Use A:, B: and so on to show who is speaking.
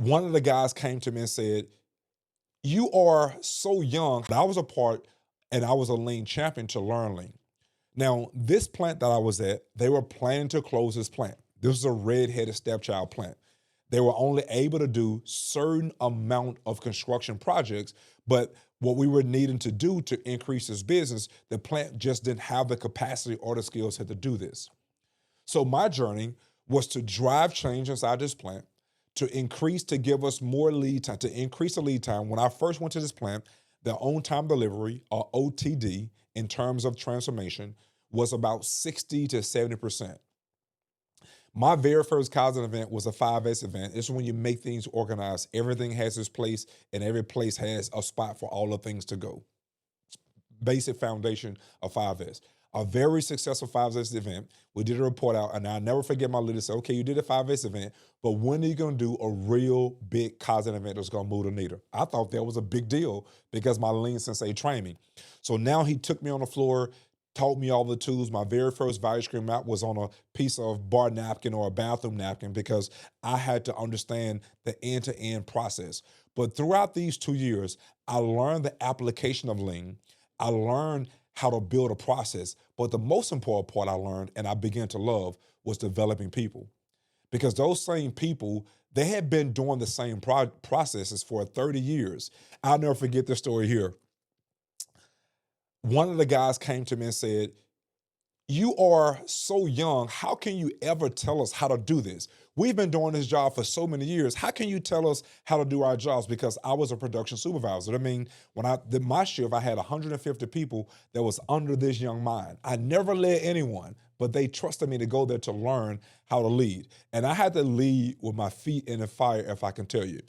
A: One of the guys came to me and said, "You are so young." I was a part and I was a lean champion to learn lean. Now, this plant that I was at, they were planning to close this plant. This was a red-headed stepchild plant. They were only able to do certain amount of construction projects, but what we were needing to do to increase this business, the plant just didn't have the capacity or the skill set to do this. So my journey was to drive change inside this plant, to give us more lead time, to increase the lead time. When I first went to this plant, the on-time delivery, or OTD, in terms of transformation, was about 60 to 70%. My very first Kaizen event was a 5S event. It's when you make things organized. Everything has its place, and every place has a spot for all the things to go. Basic foundation of 5S. A very successful 5S event. We did a report out, and I'll never forget my leader said, "Okay, you did a 5S event, but when are you going to do a real big Kaizen event that's going to move the needle?" I thought that was a big deal because my lean sensei trained me. So now he took me on the floor, taught me all the tools. My very first value stream map was on a piece of bar napkin or a bathroom napkin because I had to understand the end-to-end process. But throughout these 2 years, I learned the application of lean. I learned how to build a process. But the most important part I learned and I began to love was developing people. Because those same people, they had been doing the same processes for 30 years. I'll never forget this story here. One of the guys came to me and said, "You are so young. How can you ever tell us how to do this? We've been doing this job for so many years. How can you tell us how to do our jobs?" Because I was a production supervisor. I mean, when I did my shift, I had 150 people that was under this young mind. I never led anyone, but they trusted me to go there to learn how to lead. And I had to lead with my feet in the fire, if I can tell you.